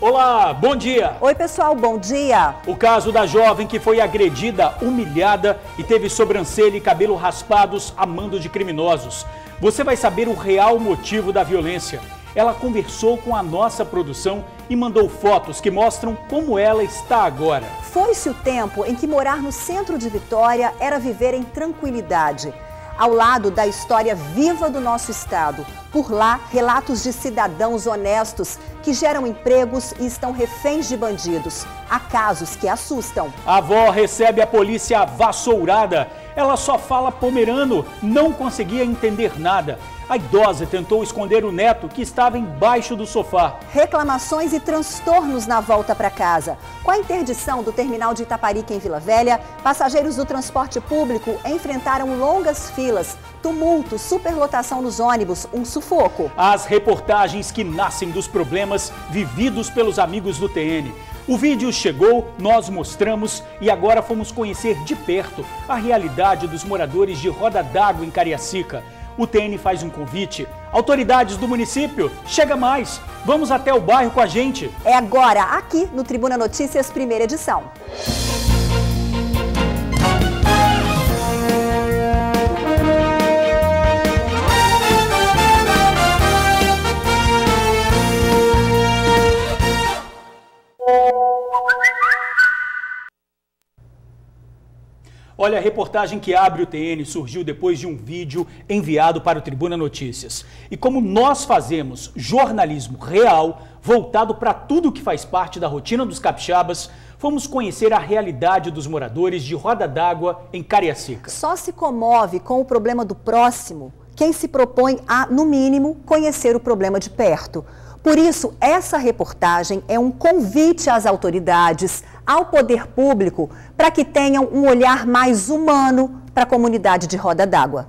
Olá, bom dia! Oi pessoal, bom dia! O caso da jovem que foi agredida, humilhada e teve sobrancelha e cabelo raspados a mando de criminosos. Você vai saber o real motivo da violência. Ela conversou com a nossa produção e mandou fotos que mostram como ela está agora. Foi-se o tempo em que morar no centro de Vitória era viver em tranquilidade, ao lado da história viva do nosso estado. Por lá, relatos de cidadãos honestos que geram empregos e estão reféns de bandidos. Há casos que assustam. A avó recebe a polícia vassourada. Ela só fala pomerano, não conseguia entender nada. A idosa tentou esconder o neto que estava embaixo do sofá. Reclamações e transtornos na volta para casa. Com a interdição do terminal de Itaparica em Vila Velha, passageiros do transporte público enfrentaram longas filas, tumulto, superlotação nos ônibus, um sufoco. As reportagens que nascem dos problemas vividos pelos amigos do TN. O vídeo chegou, nós mostramos e agora fomos conhecer de perto a realidade dos moradores de Roda d'Água em Cariacica. O TN faz um convite. Autoridades do município, chega mais. Vamos até o bairro com a gente. É agora, aqui no Tribuna Notícias, primeira edição. Olha, a reportagem que abre o TN surgiu depois de um vídeo enviado para o Tribuna Notícias. E como nós fazemos jornalismo real, voltado para tudo que faz parte da rotina dos capixabas, fomos conhecer a realidade dos moradores de Roda d'Água em Cariacica. Só se comove com o problema do próximo quem se propõe a, no mínimo, conhecer o problema de perto. Por isso, essa reportagem é um convite às autoridades, ao poder público, para que tenham um olhar mais humano para a comunidade de Roda d'Água.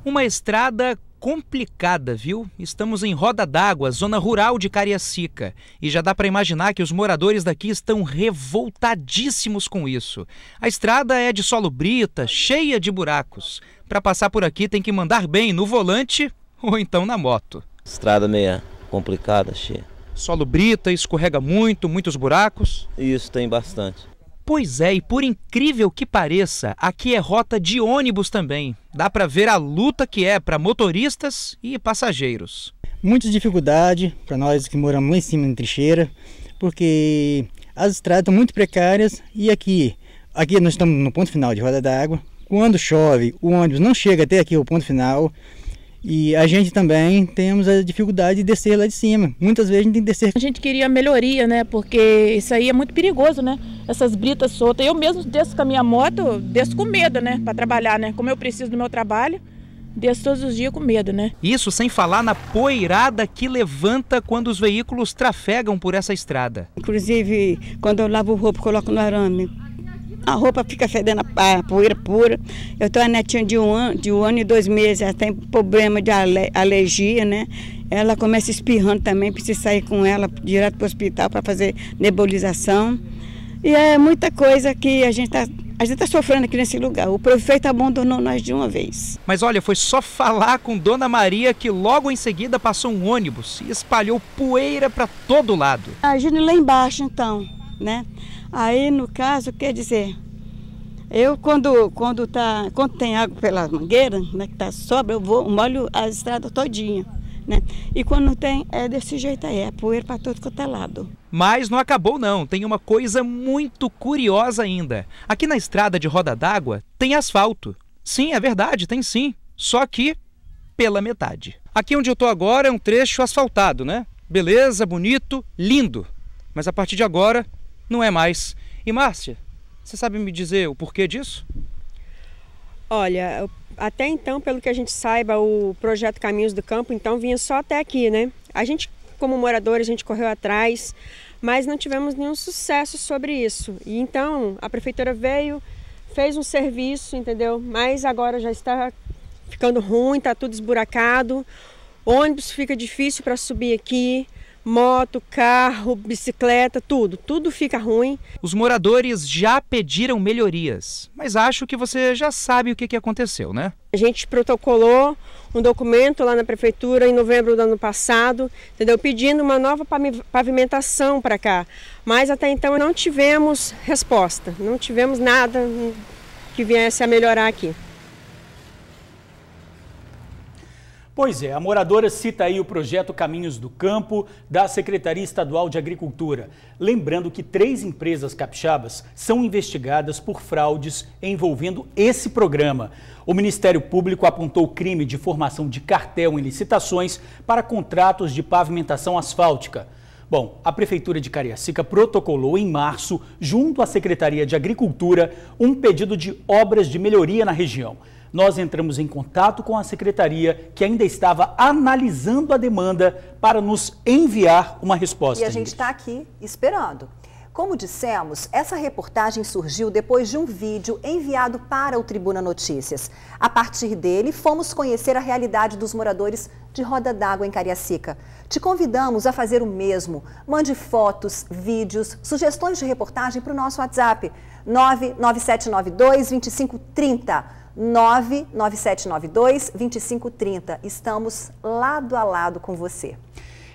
Uma estrada complicada, viu? Estamos em Roda d'Água, zona rural de Cariacica. E já dá para imaginar que os moradores daqui estão revoltadíssimos com isso. A estrada é de solo brita, cheia de buracos. Para passar por aqui tem que mandar bem no volante ou então na moto. Estrada meia complicada, cheia. Solo brita, escorrega muito, muitos buracos? Isso, tem bastante. Pois é, e por incrível que pareça, aqui é rota de ônibus também. Dá para ver a luta que é para motoristas e passageiros. Muita dificuldade para nós que moramos lá em cima em trincheira, porque as estradas estão muito precárias e aqui nós estamos no ponto final de Roda d'Água. Quando chove, o ônibus não chega até aqui o ponto final. E a gente também temos a dificuldade de descer lá de cima. Muitas vezes a gente tem que descer. A gente queria melhoria, né? Porque isso aí é muito perigoso, né? Essas britas soltas. Eu mesmo desço com a minha moto, desço com medo, né? Para trabalhar, né? Como eu preciso do meu trabalho, desço todos os dias com medo, né? Isso sem falar na poeirada que levanta quando os veículos trafegam por essa estrada. Inclusive, quando eu lavo roupa, coloco no arame. A roupa fica fedendo a poeira pura. Eu tenho uma netinha de um ano e 2 meses, ela tem problema de alergia, né? Ela começa espirrando também, precisa sair com ela direto para o hospital para fazer nebulização. E é muita coisa que a gente tá sofrendo aqui nesse lugar. O prefeito abandonou nós de uma vez. Mas olha, foi só falar com Dona Maria que logo em seguida passou um ônibus e espalhou poeira para todo lado. Imagina lá embaixo então, né? Aí, no caso, quer dizer, eu quando tem água pela mangueira, né, que sobra, eu molho a estrada todinha, né? E quando não tem, é desse jeito aí, é poeira para todo quanto é lado. Mas não acabou não, tem uma coisa muito curiosa ainda. Aqui na estrada de Roda d'Água tem asfalto. Sim, é verdade, tem sim, só que pela metade. Aqui onde eu tô agora é um trecho asfaltado, né? Beleza, bonito, lindo. Mas a partir de agora não é mais. E Márcia, você sabe me dizer o porquê disso? Olha, até então, pelo que a gente saiba, o projeto Caminhos do Campo, então, vinha só até aqui, né? A gente, como moradores, a gente correu atrás, mas não tivemos nenhum sucesso sobre isso. E então, a prefeitura veio, fez um serviço, entendeu? Mas agora já está ficando ruim, está tudo esburacado, ônibus fica difícil para subir aqui. moto, carro, bicicleta, tudo fica ruim. Os moradores já pediram melhorias, mas acho que você já sabe o que aconteceu, né? A gente protocolou um documento lá na prefeitura em novembro do ano passado, entendeu? Pedindo uma nova pavimentação para cá, mas até então não tivemos resposta, não tivemos nada que viesse a melhorar aqui. Pois é, a moradora cita aí o projeto Caminhos do Campo da Secretaria Estadual de Agricultura. Lembrando que 3 empresas capixabas são investigadas por fraudes envolvendo esse programa. O Ministério Público apontou crime de formação de cartel em licitações para contratos de pavimentação asfáltica. Bom, a Prefeitura de Cariacica protocolou em março, junto à Secretaria de Agricultura, um pedido de obras de melhoria na região. Nós entramos em contato com a secretaria, que ainda estava analisando a demanda para nos enviar uma resposta. E a gente está aqui esperando. Como dissemos, essa reportagem surgiu depois de um vídeo enviado para o Tribuna Notícias. A partir dele, fomos conhecer a realidade dos moradores de Roda d'Água em Cariacica. Te convidamos a fazer o mesmo. Mande fotos, vídeos, sugestões de reportagem para o nosso WhatsApp 99792-2530. 99792-2530. Estamos lado a lado com você.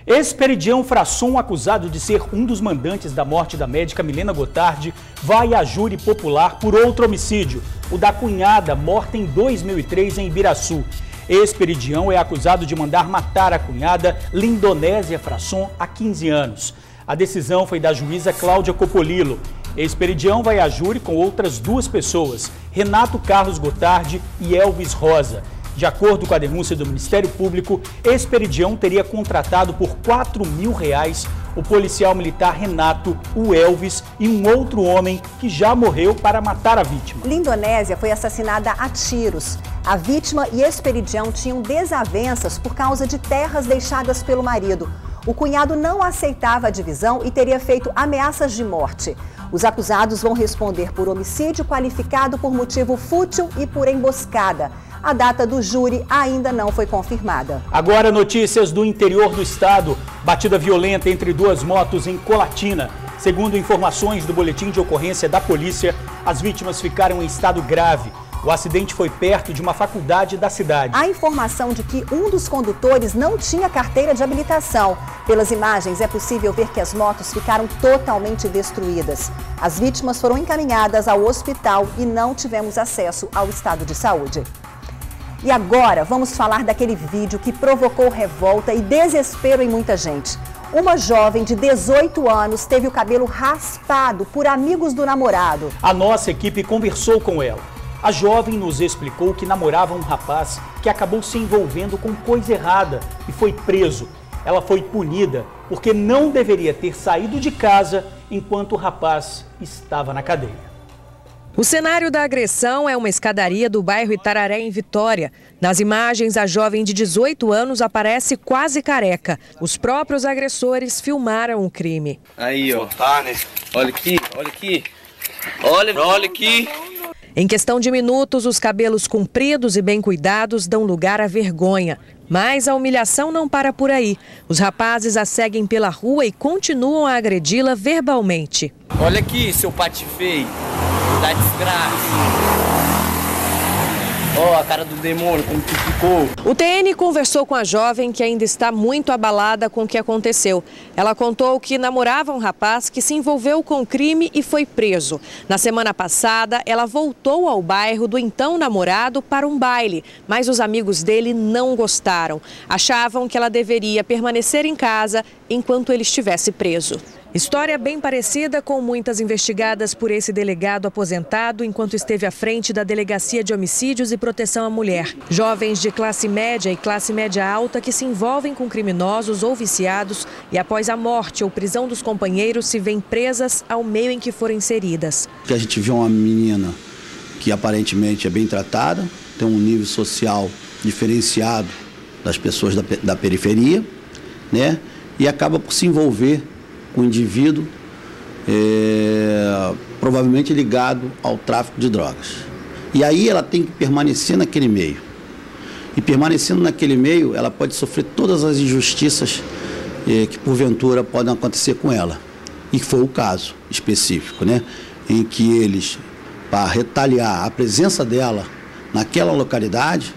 Esperidião Frasson, acusado de ser um dos mandantes da morte da médica Milena Gotardi, vai a júri popular por outro homicídio, o da cunhada, morta em 2003 em Ibiraçu. Esperidião é acusado de mandar matar a cunhada Lindonésia Frasson há 15 anos. A decisão foi da juíza Cláudia Copolilo. Esperidião vai a júri com outras 2 pessoas, Renato Carlos Gotardi e Elvis Rosa. De acordo com a denúncia do Ministério Público, Esperidião teria contratado por R$4.000 o policial militar Renato, o Elvis e um outro homem que já morreu para matar a vítima. Lindonésia foi assassinada a tiros. A vítima e Esperidião tinham desavenças por causa de terras deixadas pelo marido. O cunhado não aceitava a divisão e teria feito ameaças de morte. Os acusados vão responder por homicídio qualificado por motivo fútil e por emboscada. A data do júri ainda não foi confirmada. Agora, notícias do interior do estado. Batida violenta entre 2 motos em Colatina. Segundo informações do boletim de ocorrência da polícia, as vítimas ficaram em estado grave. O acidente foi perto de uma faculdade da cidade. Há informação de que um dos condutores não tinha carteira de habilitação. Pelas imagens, é possível ver que as motos ficaram totalmente destruídas. As vítimas foram encaminhadas ao hospital e não tivemos acesso ao estado de saúde. E agora vamos falar daquele vídeo que provocou revolta e desespero em muita gente. Uma jovem de 18 anos teve o cabelo raspado por amigos do namorado. A nossa equipe conversou com ela. A jovem nos explicou que namorava um rapaz que acabou se envolvendo com coisa errada e foi preso. Ela foi punida porque não deveria ter saído de casa enquanto o rapaz estava na cadeia. O cenário da agressão é uma escadaria do bairro Itararé, em Vitória. Nas imagens, a jovem de 18 anos aparece quase careca. Os próprios agressores filmaram o crime. Aí, ó. Olha aqui, olha aqui. Olha aqui. Em questão de minutos, os cabelos compridos e bem cuidados dão lugar à vergonha. Mas a humilhação não para por aí. Os rapazes a seguem pela rua e continuam a agredi-la verbalmente. Olha aqui, seu pate feio. Da desgraça. Ó, a cara do demônio, como que ficou. O TN conversou com a jovem, que ainda está muito abalada com o que aconteceu. Ela contou que namorava um rapaz que se envolveu com o crime e foi preso. Na semana passada, ela voltou ao bairro do então namorado para um baile, mas os amigos dele não gostaram. Achavam que ela deveria permanecer em casa enquanto ele estivesse preso. História bem parecida com muitas investigadas por esse delegado aposentado enquanto esteve à frente da Delegacia de Homicídios e Proteção à Mulher. Jovens de classe média e classe média alta que se envolvem com criminosos ou viciados e após a morte ou prisão dos companheiros se veem presas ao meio em que foram inseridas. A gente viu uma menina que aparentemente é bem tratada, tem um nível social diferenciado das pessoas da periferia, né? E acaba por se envolver com o indivíduo provavelmente ligado ao tráfico de drogas. E aí ela tem que permanecer naquele meio. E permanecendo naquele meio, ela pode sofrer todas as injustiças que porventura podem acontecer com ela. E foi o caso específico, né? Em que eles, para retaliar a presença dela naquela localidade,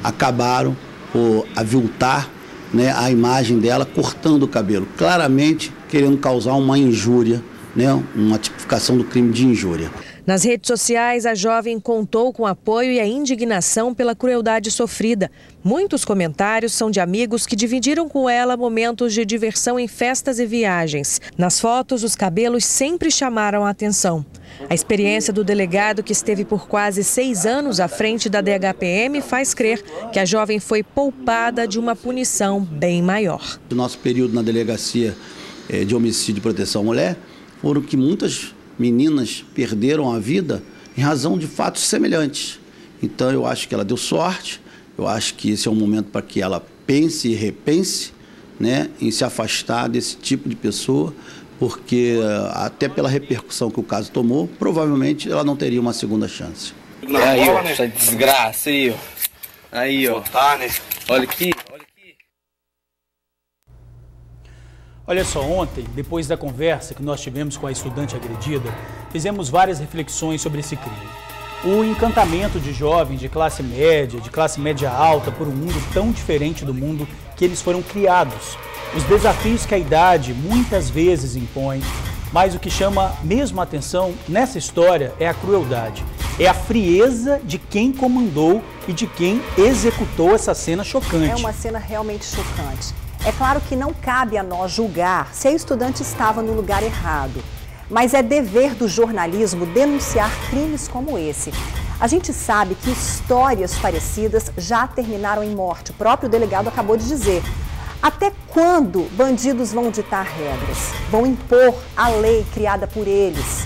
acabaram por aviltar, né, a imagem dela cortando o cabelo, claramente querendo causar uma injúria, né, uma tipificação do crime de injúria. Nas redes sociais, a jovem contou com apoio e a indignação pela crueldade sofrida. Muitos comentários são de amigos que dividiram com ela momentos de diversão em festas e viagens. Nas fotos, os cabelos sempre chamaram a atenção. A experiência do delegado, que esteve por quase 6 anos à frente da DHPM, faz crer que a jovem foi poupada de uma punição bem maior. No nosso período na delegacia de homicídio e proteção à mulher, foram que muitas meninas perderam a vida em razão de fatos semelhantes. Então eu acho que ela deu sorte, eu acho que esse é um momento para que ela pense e repense, né, em se afastar desse tipo de pessoa, porque até pela repercussão que o caso tomou, provavelmente ela não teria uma segunda chance. Aí, ó, essa desgraça aí, ó. Aí, ó. Olha aqui. Olha só, ontem, depois da conversa que nós tivemos com a estudante agredida, fizemos várias reflexões sobre esse crime. O encantamento de jovens de classe média alta, por um mundo tão diferente do mundo que eles foram criados. Os desafios que a idade muitas vezes impõe, mas o que chama mesmo a atenção nessa história é a crueldade. É a frieza de quem comandou e de quem executou essa cena chocante. É uma cena realmente chocante. É claro que não cabe a nós julgar se a estudante estava no lugar errado, mas é dever do jornalismo denunciar crimes como esse. A gente sabe que histórias parecidas já terminaram em morte. O próprio delegado acabou de dizer. Até quando bandidos vão ditar regras? Vão impor a lei criada por eles?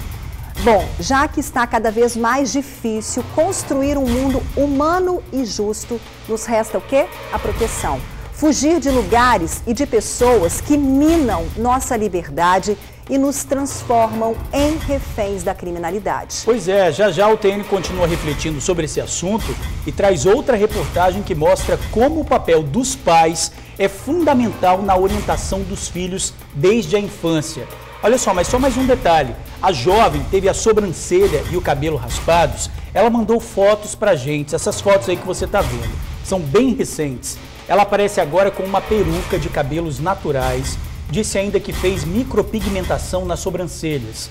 Bom, já que está cada vez mais difícil construir um mundo humano e justo, nos resta o quê? A proteção. Fugir de lugares e de pessoas que minam nossa liberdade e nos transformam em reféns da criminalidade. Pois é, já o TN continua refletindo sobre esse assunto e traz outra reportagem que mostra como o papel dos pais é fundamental na orientação dos filhos desde a infância. Olha só, mas só mais um detalhe. A jovem teve a sobrancelha e o cabelo raspados. Ela mandou fotos pra gente, essas fotos aí que você tá vendo. São bem recentes. Ela aparece agora com uma peruca de cabelos naturais. Disse ainda que fez micropigmentação nas sobrancelhas.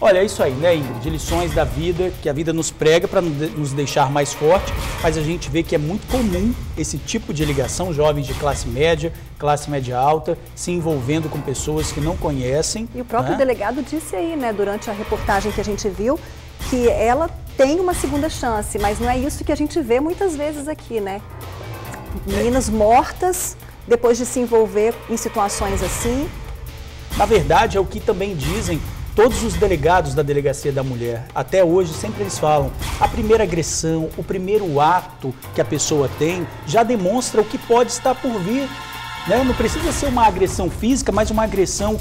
Olha, é isso aí, né, Ingrid? Lições da vida, que a vida nos prega para nos deixar mais forte, mas a gente vê que é muito comum esse tipo de ligação, jovens de classe média alta, se envolvendo com pessoas que não conhecem. E o próprio delegado disse aí, né, durante a reportagem que a gente viu, que ela tem uma segunda chance, mas não é isso que a gente vê muitas vezes aqui, né? Meninas mortas depois de se envolver em situações assim. Na verdade, é o que também dizem todos os delegados da Delegacia da Mulher. Até hoje, sempre eles falam, a primeira agressão, o primeiro ato que a pessoa tem, já demonstra o que pode estar por vir. Né? Não precisa ser uma agressão física, mas uma agressão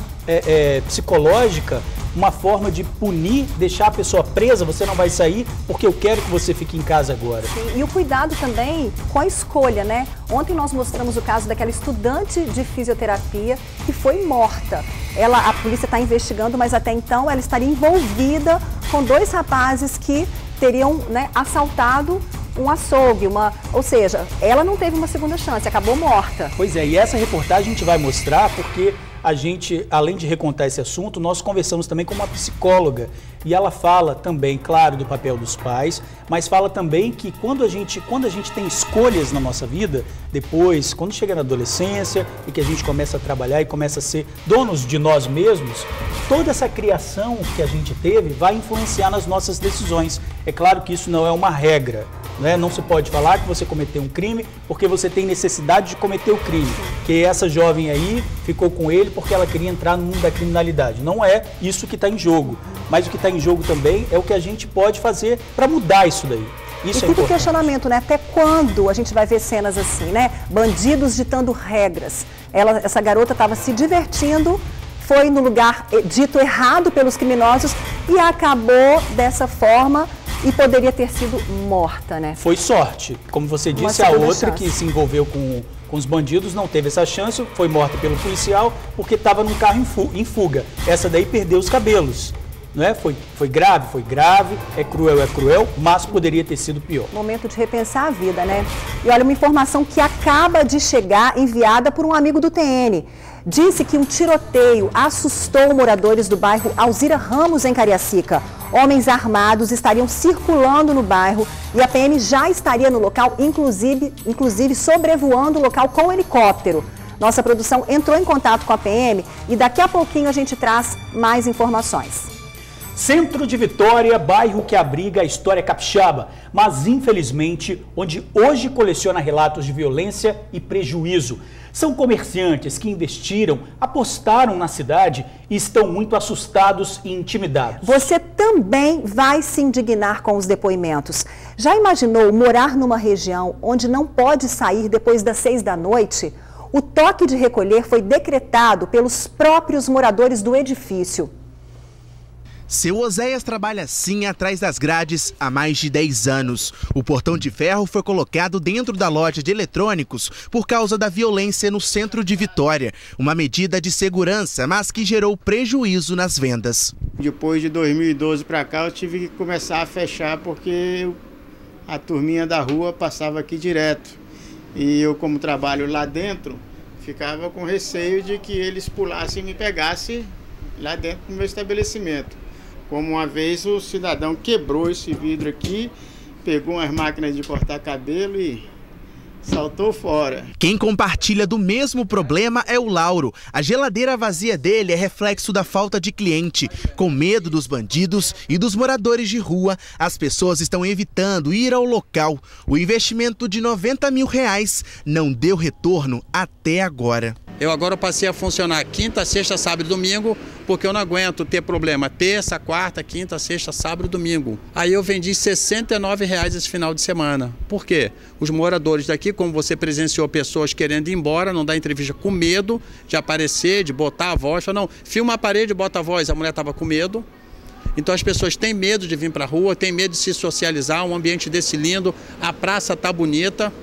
psicológica, uma forma de punir, deixar a pessoa presa, você não vai sair porque eu quero que você fique em casa agora. Sim, e o cuidado também com a escolha, né? Ontem nós mostramos o caso daquela estudante de fisioterapia que foi morta. A polícia está investigando, mas até então ela estaria envolvida com 2 rapazes que teriam, né, assaltado um açougue, ou seja, ela não teve uma segunda chance, acabou morta. Pois é, e essa reportagem a gente vai mostrar porque a gente, além de recontar esse assunto, nós conversamos também com uma psicóloga e ela fala também, claro, do papel dos pais, mas fala também que quando a gente tem escolhas na nossa vida, depois, quando chega na adolescência e que a gente começa a trabalhar e começa a ser donos de nós mesmos, toda essa criação que a gente teve vai influenciar nas nossas decisões. É claro que isso não é uma regra. Não se pode falar que você cometeu um crime porque você tem necessidade de cometer o crime. Que essa jovem aí ficou com ele porque ela queria entrar no mundo da criminalidade. Não é isso que está em jogo. Mas o que está em jogo também é o que a gente pode fazer para mudar isso daí. Isso e fica o questionamento, né? Até quando a gente vai ver cenas assim, né? Bandidos ditando regras. Essa garota estava se divertindo, foi no lugar dito errado pelos criminosos e acabou dessa forma. E poderia ter sido morta, né? Foi sorte. Como você disse, a outra que se envolveu com Com os bandidos não teve essa chance, foi morta pelo policial porque estava num carro em fuga. Essa daí perdeu os cabelos. Não é? Foi grave, é cruel, mas poderia ter sido pior. Momento de repensar a vida, né? E olha, uma informação que acaba de chegar, enviada por um amigo do TN. Disse que um tiroteio assustou moradores do bairro Alzira Ramos, em Cariacica. Homens armados estariam circulando no bairro e a PM já estaria no local, inclusive sobrevoando o local com helicóptero. Nossa produção entrou em contato com a PM e daqui a pouquinho a gente traz mais informações. Centro de Vitória, bairro que abriga a história capixaba, mas infelizmente onde hoje coleciona relatos de violência e prejuízo. São comerciantes que investiram, apostaram na cidade e estão muito assustados e intimidados. Você também vai se indignar com os depoimentos. Já imaginou morar numa região onde não pode sair depois das 6 da noite? O toque de recolher foi decretado pelos próprios moradores do edifício. Seu Oséias trabalha assim atrás das grades há mais de 10 anos. O portão de ferro foi colocado dentro da loja de eletrônicos por causa da violência no centro de Vitória. Uma medida de segurança, mas que gerou prejuízo nas vendas. Depois de 2012 para cá eu tive que começar a fechar porque a turminha da rua passava aqui direto. E eu, como trabalho lá dentro, ficava com receio de que eles pulassem e me pegassem lá dentro do meu estabelecimento. Como uma vez o cidadão quebrou esse vidro aqui, pegou umas máquinas de cortar cabelo e saltou fora. Quem compartilha do mesmo problema é o Lauro. A geladeira vazia dele é reflexo da falta de cliente. Com medo dos bandidos e dos moradores de rua, as pessoas estão evitando ir ao local. O investimento de R$90 mil não deu retorno até agora. Eu agora passei a funcionar quinta, sexta, sábado e domingo, porque eu não aguento ter problema terça, quarta, quinta, sexta, sábado e domingo. Aí eu vendi R$69 esse final de semana. Por quê? Os moradores daqui, como você presenciou pessoas querendo ir embora, não dar entrevista com medo de aparecer, de botar a voz. Fala, não, filma a parede e bota a voz. A mulher estava com medo. Então as pessoas têm medo de vir para a rua, têm medo de se socializar, um ambiente desse lindo, a praça está bonita.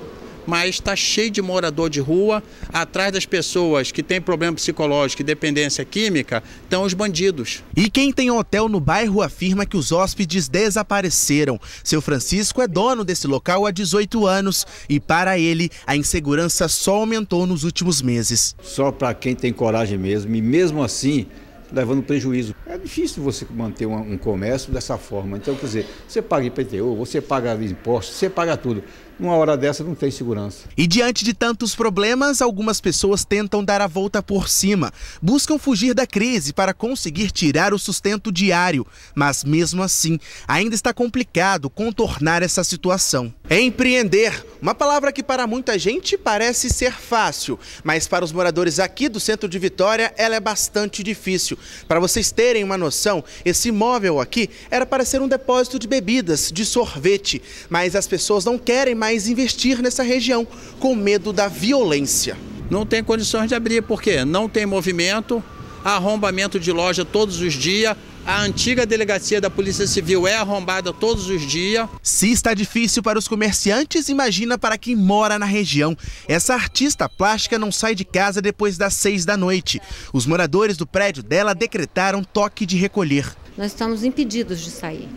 Mas está cheio de morador de rua. Atrás das pessoas que têm problema psicológico e dependência química estão os bandidos. E quem tem hotel no bairro afirma que os hóspedes desapareceram. Seu Francisco é dono desse local há 18 anos e para ele a insegurança só aumentou nos últimos meses. Só para quem tem coragem mesmo, e mesmo assim levando prejuízo. É difícil você manter um comércio dessa forma. Então, quer dizer, você paga IPTU, você paga impostos, você paga tudo. Numa hora dessa não tem segurança. E diante de tantos problemas, algumas pessoas tentam dar a volta por cima. Buscam fugir da crise para conseguir tirar o sustento diário. Mas mesmo assim, ainda está complicado contornar essa situação. Empreender, uma palavra que para muita gente parece ser fácil. Mas para os moradores aqui do centro de Vitória, ela é bastante difícil. Para vocês terem uma noção, esse imóvel aqui era para ser um depósito de bebidas, de sorvete. Mas as pessoas não querem mais investir nessa região, com medo da violência. Não tem condições de abrir, porque não tem movimento, arrombamento de loja todos os dias, a antiga delegacia da Polícia Civil é arrombada todos os dias. Se está difícil para os comerciantes, imagina para quem mora na região. Essa artista plástica não sai de casa depois das 6 da noite. Os moradores do prédio dela decretaram toque de recolher. Nós estamos impedidos de sair.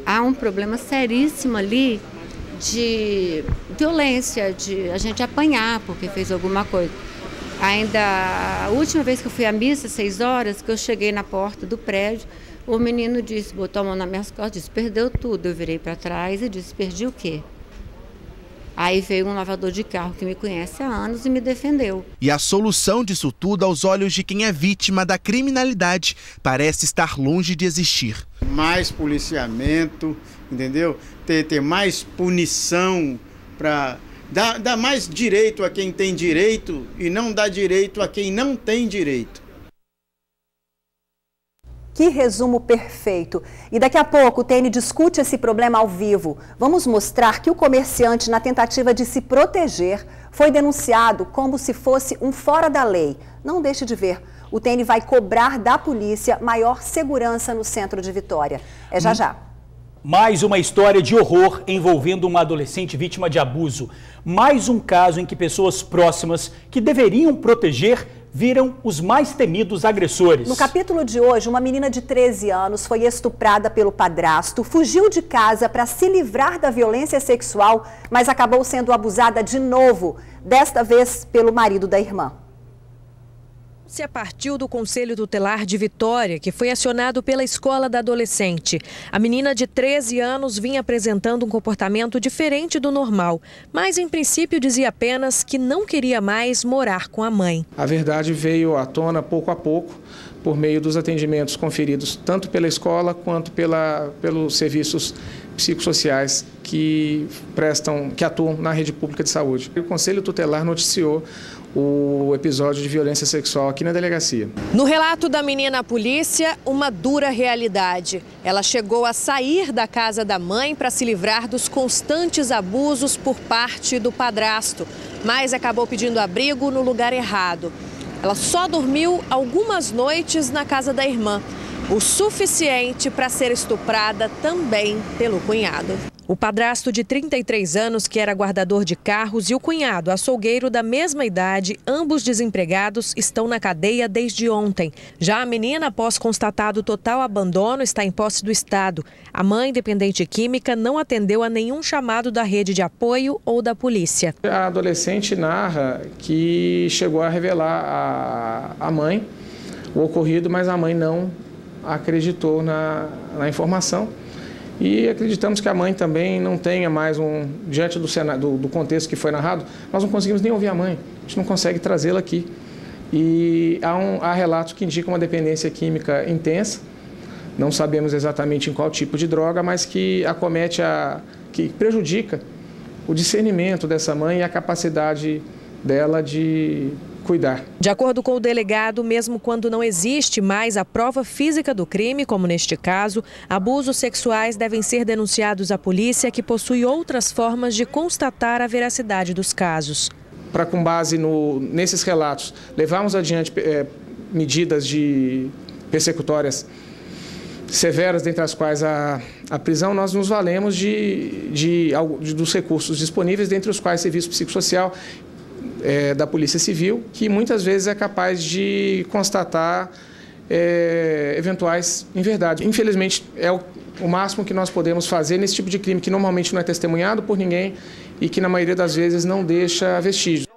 Há um problema seríssimo ali de violência, de a gente apanhar porque fez alguma coisa. Ainda a última vez que eu fui à missa, 6 horas, que eu cheguei na porta do prédio, o menino disse, botou a mão nas minhas costas, disse, perdeu tudo. Eu virei para trás e disse, perdi o quê? Aí veio um lavador de carro que me conhece há anos e me defendeu. E a solução disso tudo, aos olhos de quem é vítima da criminalidade, parece estar longe de existir. Mais policiamento, entendeu? Ter mais punição para dar mais direito a quem tem direito e não dar direito a quem não tem direito. Que resumo perfeito. E daqui a pouco o TN discute esse problema ao vivo. Vamos mostrar que o comerciante, na tentativa de se proteger, foi denunciado como se fosse um fora da lei. Não deixe de ver. O TN vai cobrar da polícia maior segurança no centro de Vitória. É já já. Mais uma história de horror envolvendo uma adolescente vítima de abuso. Mais um caso em que pessoas próximas que deveriam proteger viram os mais temidos agressores. No capítulo de hoje, uma menina de 13 anos foi estuprada pelo padrasto, fugiu de casa para se livrar da violência sexual, mas acabou sendo abusada de novo, desta vez pelo marido da irmã. A partiu do Conselho Tutelar de Vitória, que foi acionado pela escola da adolescente. A menina de 13 anos vinha apresentando um comportamento diferente do normal, mas em princípio dizia apenas que não queria mais morar com a mãe. A verdade veio à tona pouco a pouco, por meio dos atendimentos conferidos tanto pela escola quanto pelos serviços psicossociais que atuam na rede pública de saúde. O Conselho Tutelar noticiou o episódio de violência sexual aqui na delegacia. No relato da menina à polícia, uma dura realidade. Ela chegou a sair da casa da mãe para se livrar dos constantes abusos por parte do padrasto, mas acabou pedindo abrigo no lugar errado. Ela só dormiu algumas noites na casa da irmã, o suficiente para ser estuprada também pelo cunhado. O padrasto de 33 anos, que era guardador de carros, e o cunhado, açougueiro da mesma idade, ambos desempregados, estão na cadeia desde ontem. Já a menina, após constatado total abandono, está em posse do Estado. A mãe, dependente química, não atendeu a nenhum chamado da rede de apoio ou da polícia. A adolescente narra que chegou a revelar à mãe o ocorrido, mas a mãe não acreditou na informação. E acreditamos que a mãe também não tenha mais diante do contexto que foi narrado, nós não conseguimos nem ouvir a mãe, a gente não consegue trazê-la aqui. E há relatos que indicam uma dependência química intensa, não sabemos exatamente em qual tipo de droga, mas que que prejudica o discernimento dessa mãe e a capacidade dela de cuidar. De acordo com o delegado, mesmo quando não existe mais a prova física do crime, como neste caso, abusos sexuais devem ser denunciados à polícia, que possui outras formas de constatar a veracidade dos casos. Para, com base nesses relatos, levarmos adiante medidas persecutórias severas, dentre as quais a prisão, nós nos valemos dos recursos disponíveis, dentre os quais serviço psicossocial, da Polícia Civil, que muitas vezes é capaz de constatar eventuais inverdades. Infelizmente, é o máximo que nós podemos fazer nesse tipo de crime, que normalmente não é testemunhado por ninguém e que, na maioria das vezes, não deixa vestígios.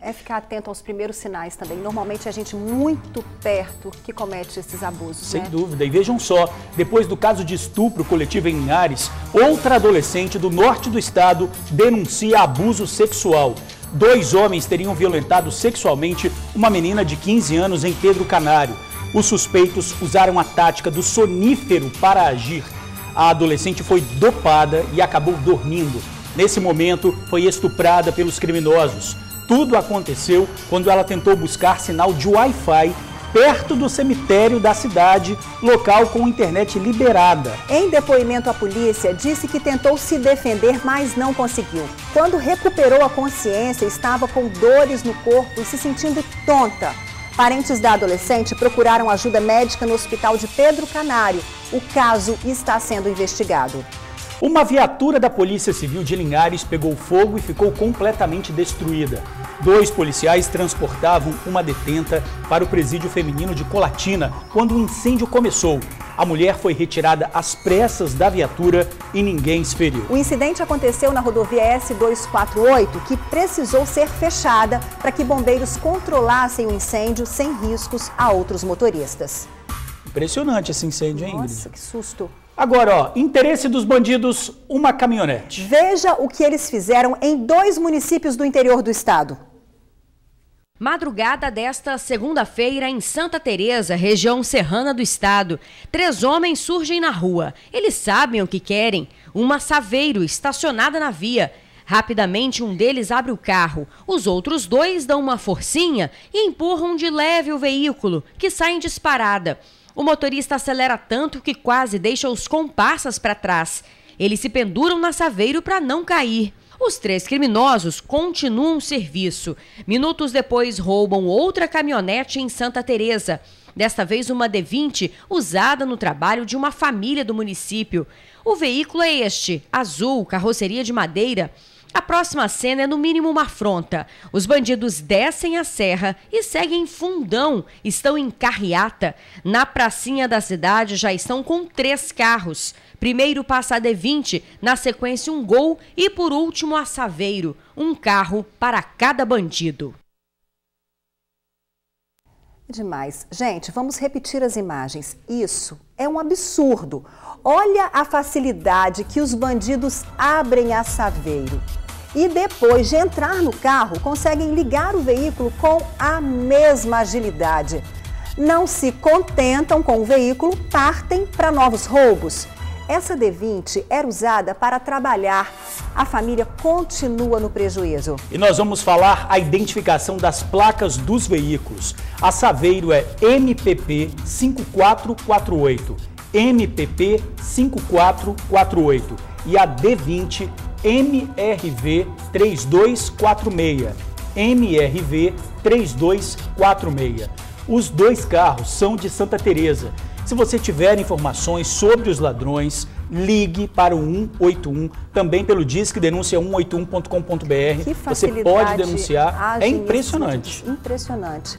É ficar atento aos primeiros sinais também. Normalmente é gente muito perto que comete esses abusos, Sem dúvida. E vejam só, depois do caso de estupro coletivo em Linhares, outra adolescente do norte do estado denuncia abuso sexual. 2 homens teriam violentado sexualmente uma menina de 15 anos em Pedro Canário. Os suspeitos usaram a tática do sonífero para agir. A adolescente foi dopada e acabou dormindo. Nesse momento, foi estuprada pelos criminosos. Tudo aconteceu quando ela tentou buscar sinal de Wi-Fi perto do cemitério da cidade, local com internet liberada. Em depoimento à polícia, disse que tentou se defender, mas não conseguiu. Quando recuperou a consciência, estava com dores no corpo e se sentindo tonta. Parentes da adolescente procuraram ajuda médica no hospital de Pedro Canário. O caso está sendo investigado. Uma viatura da Polícia Civil de Linhares pegou fogo e ficou completamente destruída. 2 policiais transportavam uma detenta para o presídio feminino de Colatina quando o incêndio começou. A mulher foi retirada às pressas da viatura e ninguém se feriu. O incidente aconteceu na rodovia S248, que precisou ser fechada para que bombeiros controlassem o incêndio sem riscos a outros motoristas. Impressionante esse incêndio, hein, Ingrid? Nossa, que susto. Agora, interesse dos bandidos, uma caminhonete. Veja o que eles fizeram em 2 municípios do interior do estado. Madrugada desta segunda-feira em Santa Teresa, região serrana do estado, 3 homens surgem na rua. Eles sabem o que querem, uma Saveiro estacionada na via. Rapidamente, um deles abre o carro. Os outros 2 dão uma forcinha e empurram de leve o veículo, que sai em disparada. O motorista acelera tanto que quase deixa os comparsas para trás. Eles se penduram na Saveiro para não cair. Os 3 criminosos continuam o serviço. Minutos depois, roubam outra caminhonete em Santa Teresa. Desta vez, uma D20 usada no trabalho de uma família do município. O veículo é este, azul, carroceria de madeira. A próxima cena é no mínimo uma afronta. Os bandidos descem a serra e seguem fundão. Estão em carreata. Na pracinha da cidade já estão com 3 carros. Primeiro passa a D20, na sequência um Gol e por último a Saveiro. Um carro para cada bandido. Demais. Gente, vamos repetir as imagens. Isso é um absurdo. Olha a facilidade que os bandidos abrem a Saveiro. E depois de entrar no carro, conseguem ligar o veículo com a mesma agilidade. Não se contentam com o veículo, partem para novos roubos. Essa D20 era usada para trabalhar. A família continua no prejuízo. E nós vamos falar a identificação das placas dos veículos. A Saveiro é MPP 5448. MPP 5448. E a D20 MRV 3246. MRV 3246. Os 2 carros são de Santa Teresa. Se você tiver informações sobre os ladrões, ligue para o 181, também pelo Disque Denúncia 181.com.br. Você pode denunciar. É impressionante. Impressionante.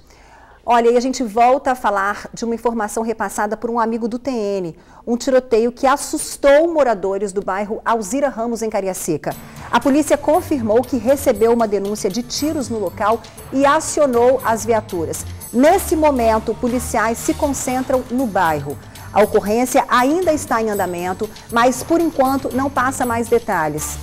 Olha, e a gente volta a falar de uma informação repassada por um amigo do TN. Um tiroteio que assustou moradores do bairro Alzira Ramos, em Cariacica. A polícia confirmou que recebeu uma denúncia de tiros no local e acionou as viaturas. Nesse momento, policiais se concentram no bairro. A ocorrência ainda está em andamento, mas por enquanto não passa mais detalhes.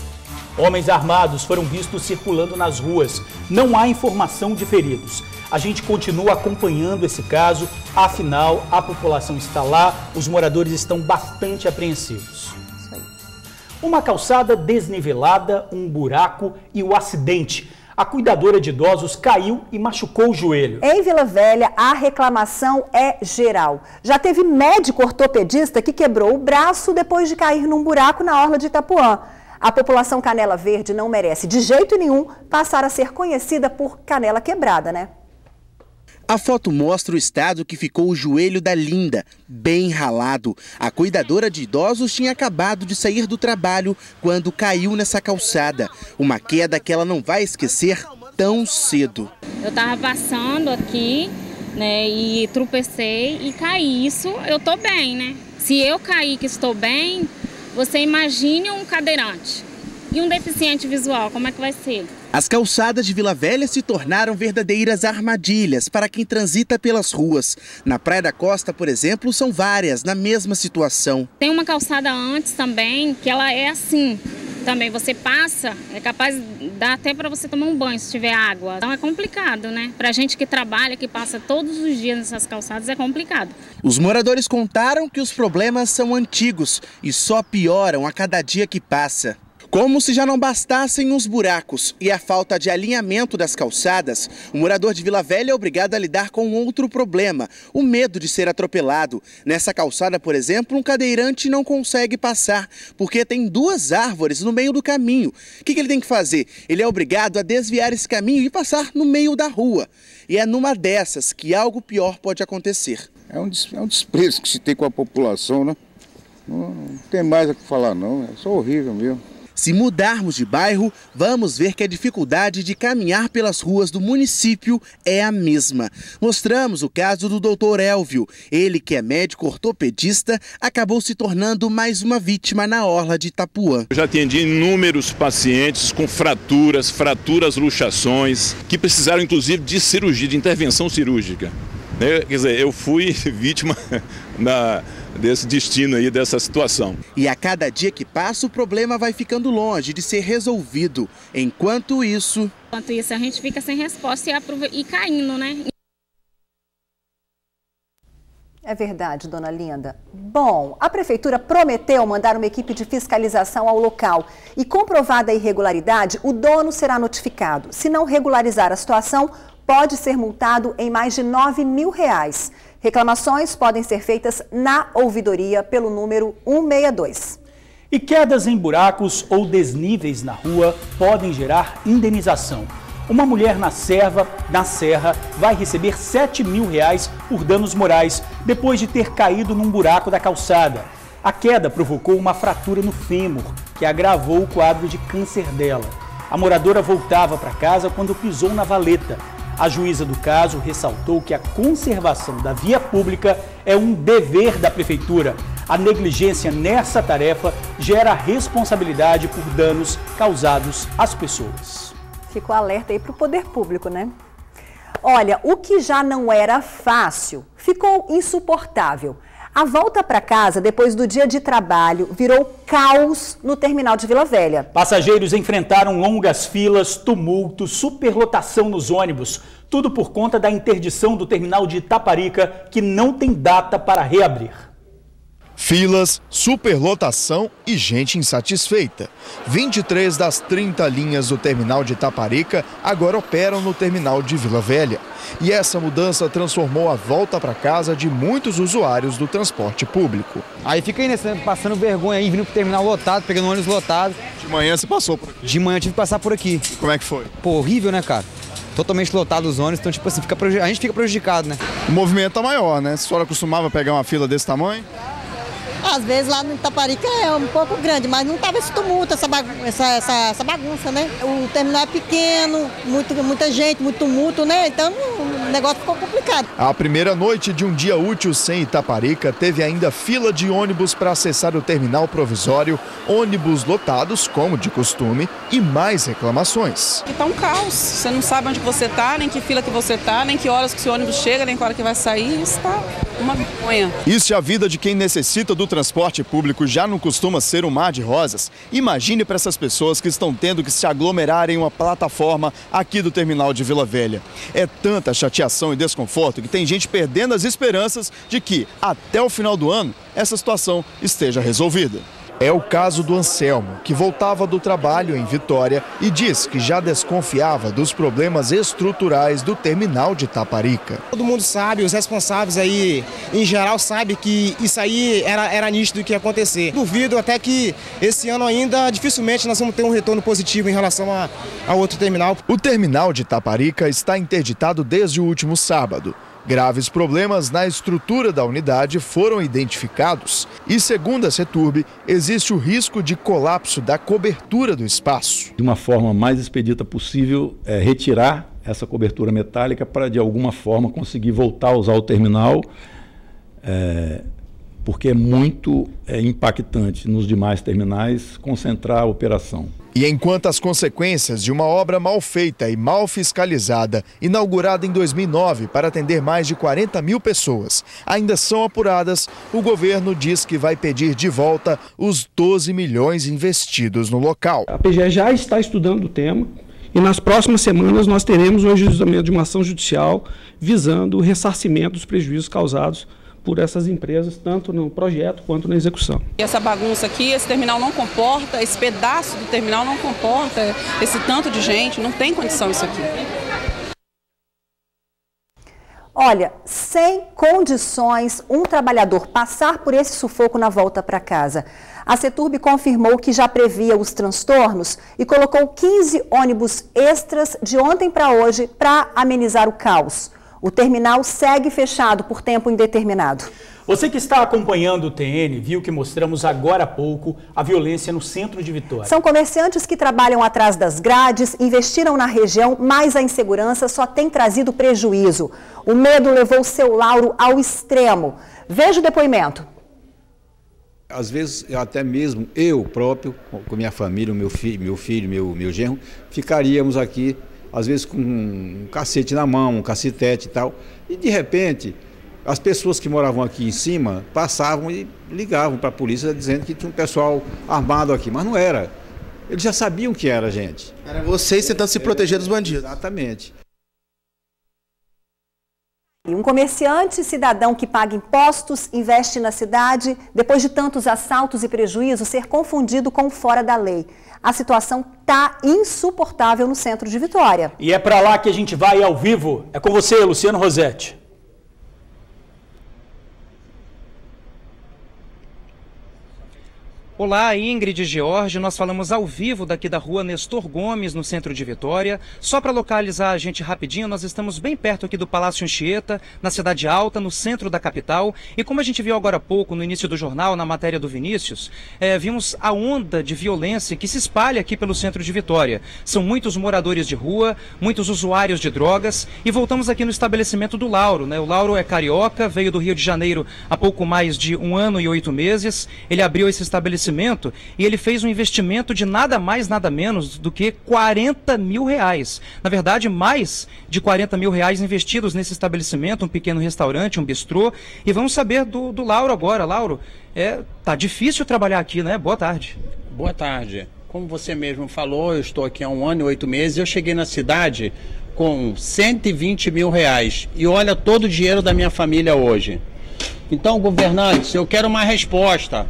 Homens armados foram vistos circulando nas ruas. Não há informação de feridos. A gente continua acompanhando esse caso, afinal, a população está lá, os moradores estão bastante apreensivos. Isso aí. Uma calçada desnivelada, um buraco e o acidente. A cuidadora de idosos caiu e machucou o joelho. Em Vila Velha, a reclamação é geral. Já teve médico ortopedista que quebrou o braço depois de cair num buraco na orla de Itapuã. A população Canela Verde não merece de jeito nenhum passar a ser conhecida por canela quebrada, né? A foto mostra o estado que ficou o joelho da Linda, bem ralado. A cuidadora de idosos tinha acabado de sair do trabalho quando caiu nessa calçada. Uma queda que ela não vai esquecer tão cedo. Eu estava passando aqui, né, e tropecei e caí. Isso eu tô bem, né? Se eu cair que estou bem, você imagine um cadeirante e um deficiente visual, como é que vai ser? As calçadas de Vila Velha se tornaram verdadeiras armadilhas para quem transita pelas ruas. Na Praia da Costa, por exemplo, são várias na mesma situação. Tem uma calçada antes também, que ela é assim. Também você passa, é capaz, dá até para você tomar um banho se tiver água. Então é complicado, né? Pra gente que trabalha, que passa todos os dias nessas calçadas, é complicado. Os moradores contaram que os problemas são antigos e só pioram a cada dia que passa. Como se já não bastassem os buracos e a falta de alinhamento das calçadas, o morador de Vila Velha é obrigado a lidar com outro problema, o medo de ser atropelado. Nessa calçada, por exemplo, um cadeirante não consegue passar, porque tem 2 árvores no meio do caminho. O que ele tem que fazer? Ele é obrigado a desviar esse caminho e passar no meio da rua. E é numa dessas que algo pior pode acontecer. É um desprezo que se tem com a população, né? Não tem mais o que falar, não. É só horrível mesmo. Se mudarmos de bairro, vamos ver que a dificuldade de caminhar pelas ruas do município é a mesma. Mostramos o caso do Dr. Elvio. Ele, que é médico ortopedista, acabou se tornando mais uma vítima na orla de Itapuã. Eu já atendi inúmeros pacientes com fraturas, luxações, que precisaram inclusive de cirurgia, de intervenção cirúrgica. Quer dizer, eu fui vítima desse destino aí, dessa situação. E a cada dia que passa, o problema vai ficando longe de ser resolvido. Enquanto isso, a gente fica sem resposta e caindo, né? É verdade, dona Linda. Bom, a prefeitura prometeu mandar uma equipe de fiscalização ao local. E comprovada a irregularidade, o dono será notificado. Se não regularizar a situação, pode ser multado em mais de R$9 mil. Reclamações podem ser feitas na ouvidoria pelo número 162. E quedas em buracos ou desníveis na rua podem gerar indenização. Uma mulher na Serra vai receber R$ 7.000 por danos morais depois de ter caído num buraco da calçada. A queda provocou uma fratura no fêmur, que agravou o quadro de câncer dela. A moradora voltava para casa quando pisou na valeta. A juíza do caso ressaltou que a conservação da via pública é um dever da prefeitura. A negligência nessa tarefa gera responsabilidade por danos causados às pessoas. Ficou alerta aí para o poder público, né? Olha, o que já não era fácil ficou insuportável. A volta para casa depois do dia de trabalho virou caos no terminal de Vila Velha. Passageiros enfrentaram longas filas, tumulto, superlotação nos ônibus. Tudo por conta da interdição do terminal de Itaparica, que não tem data para reabrir. Filas, superlotação e gente insatisfeita. 23 das 30 linhas do terminal de Itaparica agora operam no terminal de Vila Velha. E essa mudança transformou a volta para casa de muitos usuários do transporte público. Aí fica aí, né, passando vergonha aí, vindo pro terminal lotado, pegando ônibus lotado. De manhã você passou por aqui? De manhã eu tive que passar por aqui. E como é que foi? Pô, horrível, né, cara? Totalmente lotado os ônibus, então tipo assim, a gente fica prejudicado, né? O movimento tá maior, né? A senhora costumava pegar uma fila desse tamanho? Às vezes lá no Itaparica é um pouco grande, mas não estava esse tumulto, essa bagunça, né? O terminal é pequeno, muita gente, muito tumulto, né? Então o negócio ficou complicado. A primeira noite de um dia útil sem Itaparica teve ainda fila de ônibus para acessar o terminal provisório, ônibus lotados, como de costume, e mais reclamações. Está um caos, você não sabe onde você está, nem que fila que você está, nem que horas que o seu ônibus chega, nem que hora que vai sair, isso está uma vergonha. E se a vida de quem necessita do transporte público já não costuma ser um mar de rosas, imagine para essas pessoas que estão tendo que se aglomerar em uma plataforma aqui do terminal de Vila Velha. É tanta chateação e desconforto que tem gente perdendo as esperanças de que, até o final do ano, essa situação esteja resolvida. É o caso do Anselmo, que voltava do trabalho em Vitória e diz que já desconfiava dos problemas estruturais do terminal de Itaparica. Todo mundo sabe, os responsáveis aí, em geral, sabem que isso aí era nítido que ia acontecer. Duvido até que esse ano ainda, dificilmente, nós vamos ter um retorno positivo em relação a outro terminal. O terminal de Itaparica está interditado desde o último sábado. Graves problemas na estrutura da unidade foram identificados e, segundo a Ceturb, existe o risco de colapso da cobertura do espaço. De uma forma mais expedita possível, retirar essa cobertura metálica para, de alguma forma, conseguir voltar a usar o terminal, porque é muito impactante nos demais terminais concentrar a operação. E enquanto as consequências de uma obra mal feita e mal fiscalizada, inaugurada em 2009 para atender mais de 40 mil pessoas, ainda são apuradas, o governo diz que vai pedir de volta os 12 milhões investidos no local. A PGE já está estudando o tema e nas próximas semanas nós teremos o ajuizamento de uma ação judicial visando o ressarcimento dos prejuízos causados por essas empresas, tanto no projeto quanto na execução. Essa bagunça aqui, esse terminal não comporta, esse pedaço do terminal não comporta esse tanto de gente, não tem condição isso aqui. Olha, sem condições, um trabalhador passar por esse sufoco na volta para casa. A Ceturb confirmou que já previa os transtornos e colocou 15 ônibus extras de ontem para hoje para amenizar o caos. O terminal segue fechado por tempo indeterminado. Você que está acompanhando o TN viu que mostramos agora há pouco a violência no centro de Vitória. São comerciantes que trabalham atrás das grades, investiram na região, mas a insegurança só tem trazido prejuízo. O medo levou seu Lauro ao extremo. Veja o depoimento. Às vezes, até mesmo eu próprio, com minha família, meu filho, meu genro, ficaríamos aqui às vezes com um cacete na mão, um cacetete e tal, e de repente as pessoas que moravam aqui em cima passavam e ligavam para a polícia dizendo que tinha um pessoal armado aqui, mas não era. Eles já sabiam que era, gente. Era vocês tentando se proteger dos bandidos. Exatamente. E um comerciante cidadão que paga impostos, investe na cidade, depois de tantos assaltos e prejuízos, ser confundido com fora da lei. A situação tá insuportável no centro de Vitória. E é para lá que a gente vai ao vivo. É com você, Luciano Rosetti. Olá, Ingrid e George, nós falamos ao vivo daqui da rua Nestor Gomes, no centro de Vitória. Só para localizar a gente rapidinho, nós estamos bem perto aqui do Palácio Anchieta, na Cidade Alta, no centro da capital. E como a gente viu agora há pouco, no início do jornal, na matéria do Vinícius, vimos a onda de violência que se espalha aqui pelo centro de Vitória. São muitos moradores de rua, muitos usuários de drogas. E voltamos aqui no estabelecimento do Lauro, né? O Lauro é carioca, veio do Rio de Janeiro há pouco mais de 1 ano e 8 meses. Ele abriu esse estabelecimento e ele fez um investimento de nada mais, nada menos do que 40 mil reais. Na verdade, mais de 40 mil reais investidos nesse estabelecimento, um pequeno restaurante, um bistrô. E vamos saber do Lauro agora. Lauro, tá difícil trabalhar aqui, né? Boa tarde. Boa tarde. Como você mesmo falou, eu estou aqui há 1 ano e 8 meses. Eu cheguei na cidade com 120 mil reais. E olha todo o dinheiro da minha família hoje. Então, governantes, eu quero uma resposta.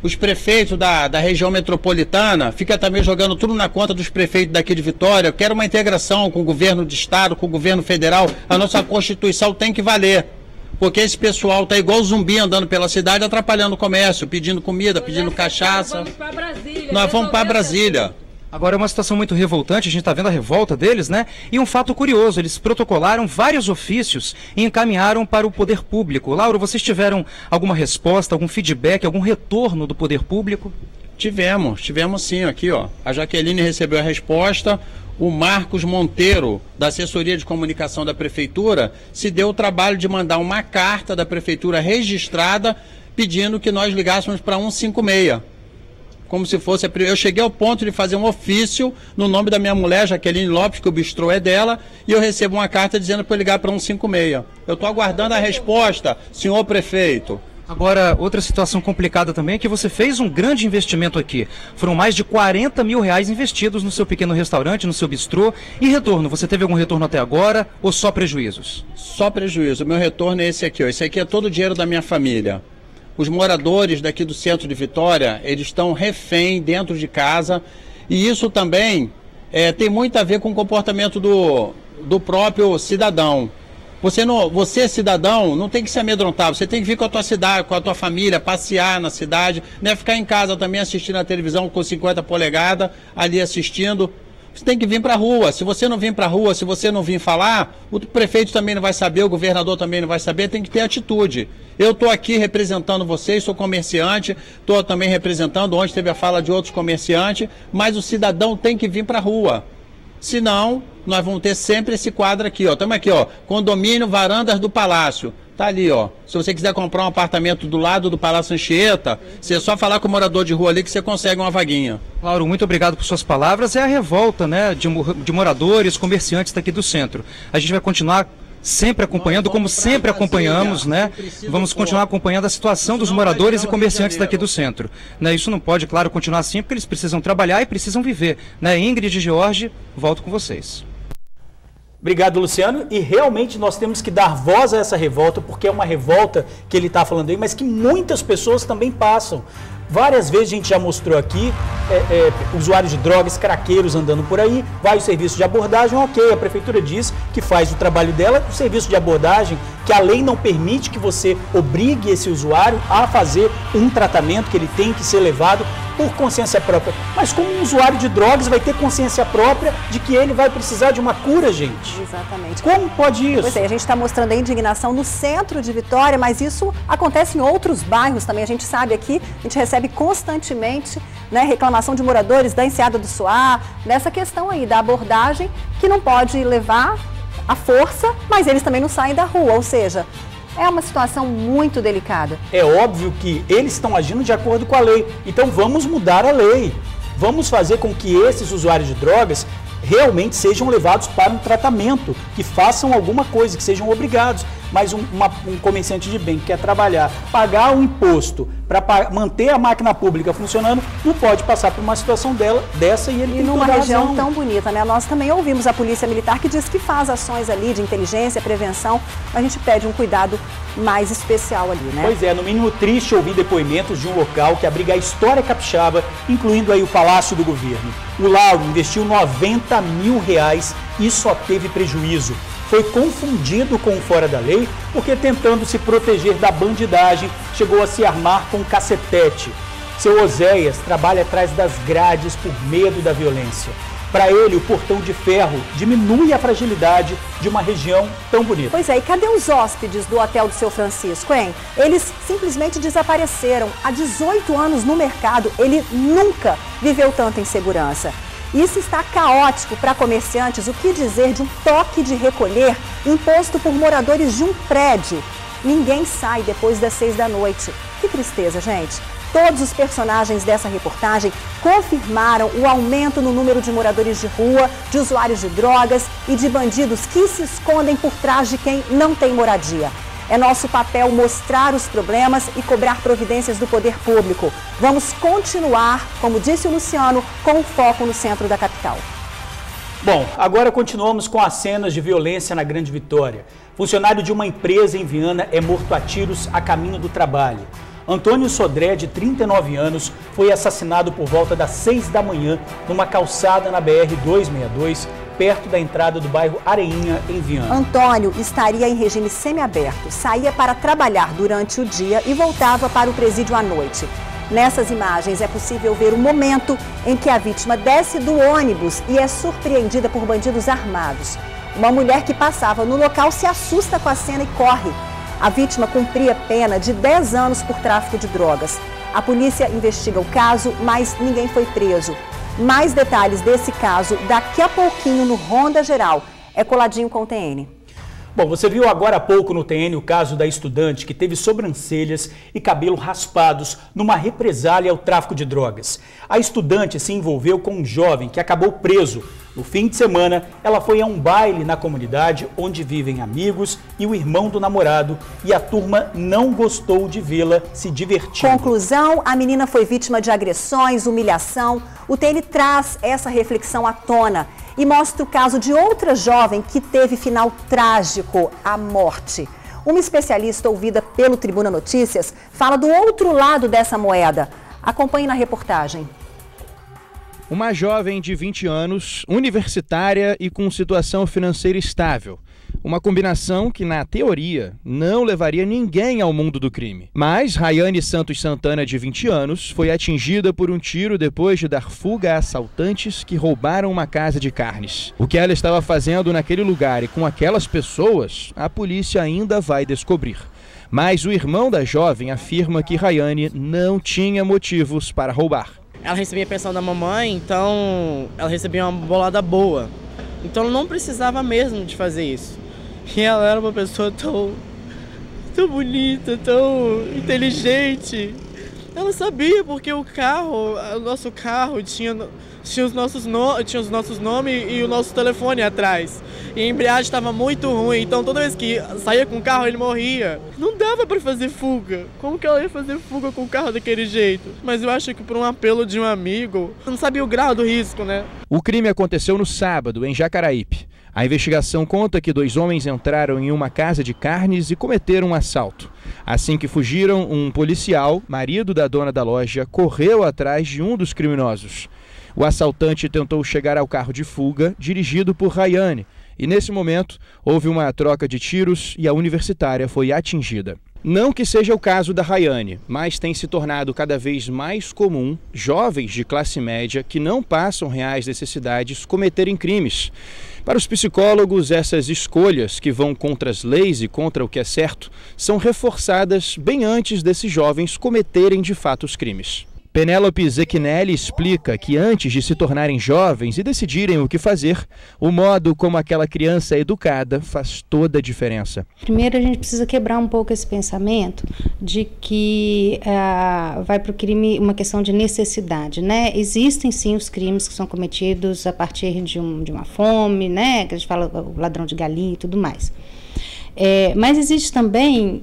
Os prefeitos da região metropolitana ficam também jogando tudo na conta dos prefeitos daqui de Vitória. Eu quero uma integração com o governo de estado, com o governo federal. A nossa Constituição tem que valer. Porque esse pessoal tá igual zumbi andando pela cidade, atrapalhando o comércio, pedindo comida, pedindo cachaça. Nós vamos para Brasília. Agora é uma situação muito revoltante, a gente está vendo a revolta deles, né? E um fato curioso, eles protocolaram vários ofícios e encaminharam para o poder público. Lauro, vocês tiveram alguma resposta, algum feedback, algum retorno do poder público? Tivemos sim, aqui ó. A Jaqueline recebeu a resposta, o Marcos Monteiro, da assessoria de comunicação da prefeitura, se deu o trabalho de mandar uma carta da prefeitura registrada pedindo que nós ligássemos para 156. Como se fosse... Eu cheguei ao ponto de fazer um ofício no nome da minha mulher, Jaqueline Lopes, que o bistrô é dela, e eu recebo uma carta dizendo para eu ligar para 156. Eu estou aguardando a resposta, senhor prefeito. Agora, outra situação complicada também é que você fez um grande investimento aqui. Foram mais de 40 mil reais investidos no seu pequeno restaurante, no seu bistrô. E retorno, você teve algum retorno até agora ou só prejuízos? Só prejuízo. O meu retorno é esse aqui, ó. Esse aqui é todo o dinheiro da minha família. Os moradores daqui do centro de Vitória, eles estão refém dentro de casa, e isso também tem muito a ver com o comportamento do próprio cidadão. Você, cidadão, não tem que se amedrontar, você tem que vir com a tua cidade, com a tua família, passear na cidade, né? Ficar em casa também assistindo a televisão com 50 polegadas, ali assistindo. Você tem que vir para a rua. Se você não vir para a rua, se você não vir falar, o prefeito também não vai saber, o governador também não vai saber, tem que ter atitude. Eu estou aqui representando vocês, sou comerciante, estou também representando, onde teve a fala de outros comerciantes, mas o cidadão tem que vir para a rua. Senão, nós vamos ter sempre esse quadro aqui, ó. Estamos aqui, ó, condomínio Varandas do Palácio. Tá ali, ó. Se você quiser comprar um apartamento do lado do Palácio Anchieta, você é só falar com o morador de rua ali que você consegue uma vaguinha. Lauro, muito obrigado por suas palavras. É a revolta, né, de moradores, comerciantes daqui do centro. A gente vai continuar sempre acompanhando, como sempre acompanhamos, né? Vamos continuar acompanhando a situação dos moradores e comerciantes daqui do centro. Né? Isso não pode, claro, continuar assim, porque eles precisam trabalhar e precisam viver. Né? Ingrid e George, volto com vocês. Obrigado, Luciano. E realmente nós temos que dar voz a essa revolta, porque é uma revolta que ele está falando aí, mas que muitas pessoas também passam. Várias vezes a gente já mostrou aqui usuários de drogas, craqueiros andando por aí, vai o serviço de abordagem, ok, a prefeitura diz que faz o trabalho dela, o serviço de abordagem, que a lei não permite que você obrigue esse usuário a fazer um tratamento, que ele tem que ser levado por consciência própria. Mas como um usuário de drogas vai ter consciência própria de que ele vai precisar de uma cura, gente? Exatamente. Como pode isso? Pois é, a gente está mostrando a indignação no centro de Vitória, mas isso acontece em outros bairros também. A gente sabe aqui, a gente recebe constantemente, né, reclamação de moradores da Enseada do Soar, nessa questão aí da abordagem, que não pode levar à força, mas eles também não saem da rua, ou seja, é uma situação muito delicada. É óbvio que eles estão agindo de acordo com a lei, então vamos mudar a lei. Vamos fazer com que esses usuários de drogas realmente sejam levados para um tratamento, que façam alguma coisa, que sejam obrigados. Mas um comerciante de bem que quer trabalhar, pagar um imposto para manter a máquina pública funcionando, não pode passar por uma situação dessa e ele tem numa toda a região razão. tão bonita, né? Nós também ouvimos a Polícia Militar que diz que faz ações ali de inteligência, prevenção, a gente pede um cuidado mais especial ali, né? Pois é, no mínimo triste ouvir depoimentos de um local que abriga a história capixaba, incluindo aí o Palácio do Governo. O Lauro investiu 90 mil reais e só teve prejuízo. foi confundido com o fora da lei porque, tentando se proteger da bandidagem, chegou a se armar com um cacetete. Seu Oséias trabalha atrás das grades por medo da violência. Para ele, o portão de ferro diminui a fragilidade de uma região tão bonita. Pois é, e cadê os hóspedes do hotel do Seu Francisco, hein? Eles simplesmente desapareceram. Há 18 anos no mercado, ele nunca viveu tanta insegurança. Isso está caótico para comerciantes. O que dizer de um toque de recolher imposto por moradores de um prédio? Ninguém sai depois das 6 da noite. Que tristeza, gente. Todos os personagens dessa reportagem confirmaram o aumento no número de moradores de rua, de usuários de drogas e de bandidos que se escondem por trás de quem não tem moradia. É nosso papel mostrar os problemas e cobrar providências do poder público. Vamos continuar, como disse o Luciano, com foco no centro da capital. Bom, agora continuamos com as cenas de violência na Grande Vitória. Funcionário de uma empresa em Viana é morto a tiros a caminho do trabalho. Antônio Sodré, de 39 anos, foi assassinado por volta das 6 da manhã numa calçada na BR-262, perto da entrada do bairro Areinha, em Viana. Antônio estaria em regime semiaberto, saía para trabalhar durante o dia e voltava para o presídio à noite. Nessas imagens é possível ver o momento em que a vítima desce do ônibus e é surpreendida por bandidos armados. Uma mulher que passava no local se assusta com a cena e corre. A vítima cumpria pena de 10 anos por tráfico de drogas. A polícia investiga o caso, mas ninguém foi preso. Mais detalhes desse caso daqui a pouquinho no Ronda Geral. É coladinho com o TN. Bom, você viu agora há pouco no TN o caso da estudante que teve sobrancelhas e cabelo raspados numa represália ao tráfico de drogas. A estudante se envolveu com um jovem que acabou preso. No fim de semana, ela foi a um baile na comunidade onde vivem amigos e o irmão do namorado, e a turma não gostou de vê-la se divertindo. Conclusão, a menina foi vítima de agressões, humilhação. O TN traz essa reflexão à tona e mostra o caso de outra jovem que teve final trágico, a morte. Uma especialista ouvida pelo Tribuna Notícias fala do outro lado dessa moeda. Acompanhe na reportagem. Uma jovem de 20 anos, universitária e com situação financeira estável. Uma combinação que, na teoria, não levaria ninguém ao mundo do crime. Mas Rayane Santos Santana, de 20 anos, foi atingida por um tiro depois de dar fuga a assaltantes que roubaram uma casa de carnes. O que ela estava fazendo naquele lugar e com aquelas pessoas, a polícia ainda vai descobrir. Mas o irmão da jovem afirma que Rayane não tinha motivos para roubar. Ela recebia a pensão da mamãe, então ela recebia uma bolada boa. Então ela não precisava mesmo de fazer isso. E ela era uma pessoa tão bonita, tão inteligente. Ela sabia porque o nosso carro tinha os nossos nomes e o nosso telefone atrás. E a embreagem estava muito ruim, então toda vez que saía com o carro ele morria. Não dava para fazer fuga. Como que ela ia fazer fuga com o carro daquele jeito? Mas eu acho que por um apelo de um amigo, não sabia o grau do risco, né? O crime aconteceu no sábado, em Jacaraípe. A investigação conta que 2 homens entraram em uma casa de carnes e cometeram um assalto. Assim que fugiram, um policial, marido da dona da loja, correu atrás de um dos criminosos. O assaltante tentou chegar ao carro de fuga, dirigido por Rayane, e nesse momento houve uma troca de tiros e a universitária foi atingida. Não que seja o caso da Rayane, mas tem se tornado cada vez mais comum jovens de classe média que não passam reais necessidades cometerem crimes. Para os psicólogos, essas escolhas que vão contra as leis e contra o que é certo são reforçadas bem antes desses jovens cometerem de fato os crimes. Penélope Zecchinelli explica que antes de se tornarem jovens e decidirem o que fazer, o modo como aquela criança é educada faz toda a diferença. Primeiro a gente precisa quebrar um pouco esse pensamento de que vai para o crime uma questão de necessidade, né? Existem sim os crimes que são cometidos a partir de uma fome, né? Que a gente fala o ladrão de galinha e tudo mais. Mas existe também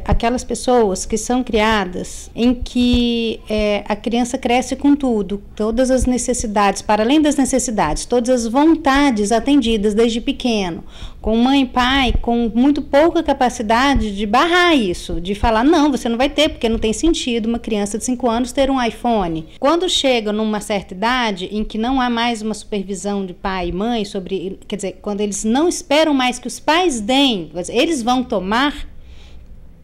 aquelas pessoas que são criadas em que a criança cresce com tudo, todas as necessidades, para além das necessidades, todas as vontades atendidas desde pequeno, com mãe e pai com muito pouca capacidade de barrar isso, de falar, não, você não vai ter, porque não tem sentido uma criança de 5 anos ter um iPhone. Quando chega numa certa idade em que não há mais uma supervisão de pai e mãe sobre, quer dizer, quando eles não esperam mais que os pais deem, eles vão tomar,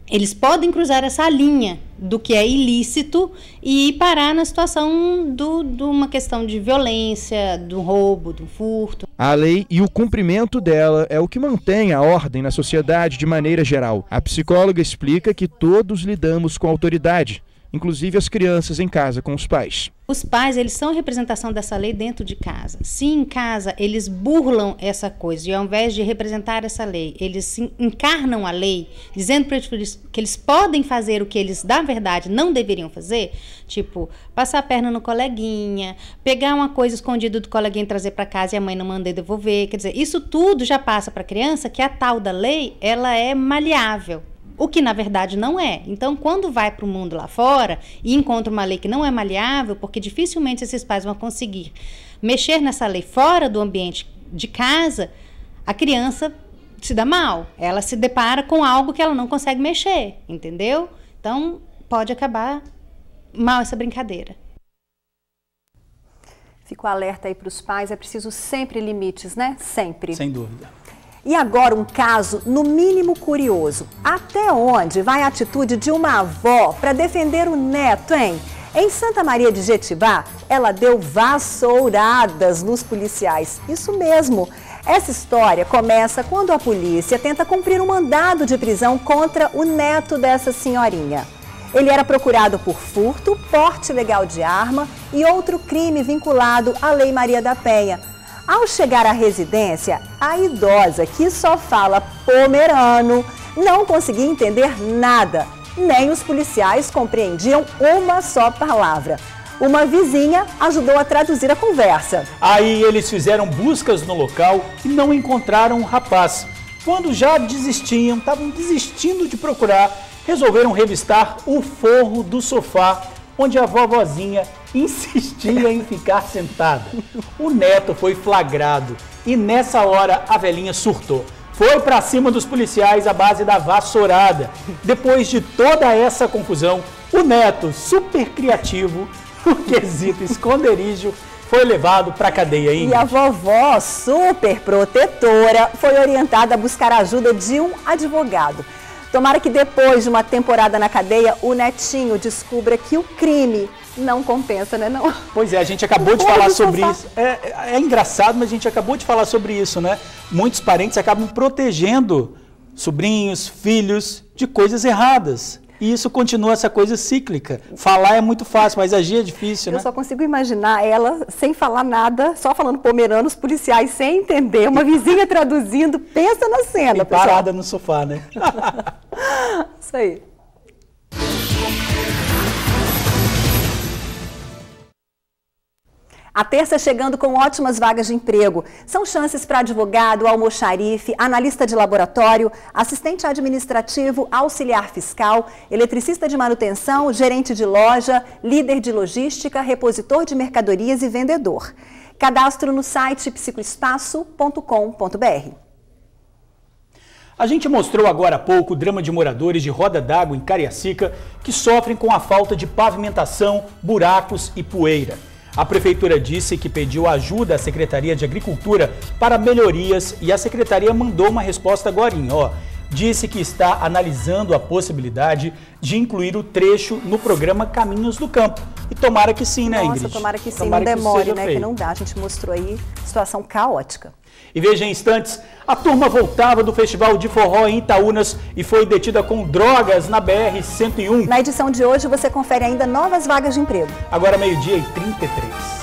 eles podem cruzar essa linha do que é ilícito e parar na situação de uma questão de violência, do roubo, do furto. A lei e o cumprimento dela é o que mantém a ordem na sociedade de maneira geral. A psicóloga explica que todos lidamos com autoridade, inclusive as crianças em casa com os pais. Os pais, eles são a representação dessa lei dentro de casa. Se em casa eles burlam essa coisa e ao invés de representar essa lei, eles encarnam a lei, dizendo para eles que eles podem fazer o que eles, na verdade, não deveriam fazer, tipo, passar a perna no coleguinha, pegar uma coisa escondida do coleguinha e trazer para casa e a mãe não manda devolver. Quer dizer, isso tudo já passa para a criança que a tal da lei, ela é maleável. O que na verdade não é. Então, quando vai para o mundo lá fora e encontra uma lei que não é maleável, porque dificilmente esses pais vão conseguir mexer nessa lei fora do ambiente de casa, a criança se dá mal. Ela se depara com algo que ela não consegue mexer, entendeu? Então, pode acabar mal essa brincadeira. Fico alerta aí para os pais, é preciso sempre limites, né? Sempre. Sem dúvida. E agora um caso, no mínimo curioso. Até onde vai a atitude de uma avó para defender o neto, hein? Em Santa Maria de Jetibá, ela deu vassouradas nos policiais. Isso mesmo. Essa história começa quando a polícia tenta cumprir um mandado de prisão contra o neto dessa senhorinha. Ele era procurado por furto, porte ilegal de arma e outro crime vinculado à Lei Maria da Penha. Ao chegar à residência, a idosa, que só fala pomerano, não conseguia entender nada. Nem os policiais compreendiam uma só palavra. Uma vizinha ajudou a traduzir a conversa. Aí eles fizeram buscas no local e não encontraram o rapaz. Quando já desistiam, estavam desistindo de procurar, resolveram revistar o forro do sofá, onde a vovozinha insistia em ficar sentada. O neto foi flagrado e nessa hora a velhinha surtou. Foi pra cima dos policiais à base da vassourada. Depois de toda essa confusão, o neto, super criativo, no quesito esconderijo, foi levado pra cadeia, hein? E a vovó, super protetora, foi orientada a buscar a ajuda de um advogado. Tomara que depois de uma temporada na cadeia, o netinho descubra que o crime não compensa, né? Não. Pois é, a gente acabou de falar sobre isso. É engraçado, mas a gente acabou de falar sobre isso, né? Muitos parentes acabam protegendo sobrinhos, filhos de coisas erradas. E isso continua essa coisa cíclica. Falar é muito fácil, mas agir é difícil, né? Eu só consigo imaginar ela sem falar nada, só falando pomerano, os policiais sem entender, uma vizinha traduzindo. Pensa na cena, pessoal. Parada no sofá, né? Isso aí. A terça chegando com ótimas vagas de emprego. São chances para advogado, almoxarife, analista de laboratório, assistente administrativo, auxiliar fiscal, eletricista de manutenção, gerente de loja, líder de logística, repositor de mercadorias e vendedor. Cadastro no site psicoespaço.com.br. A gente mostrou agora há pouco o drama de moradores de Roda d'Água em Cariacica que sofrem com a falta de pavimentação, buracos e poeira. A Prefeitura disse que pediu ajuda à Secretaria de Agricultura para melhorias e a Secretaria mandou uma resposta agorinha, ó. Disse que está analisando a possibilidade de incluir o trecho no programa Caminhos do Campo. E tomara que sim, né, Ingrid? Nossa, tomara que sim, tomara não demore, né, que não dá. A gente mostrou aí situação caótica. E veja em instantes, a turma voltava do Festival de Forró em Itaúnas e foi detida com drogas na BR-101. Na edição de hoje você confere ainda novas vagas de emprego. Agora 12h33.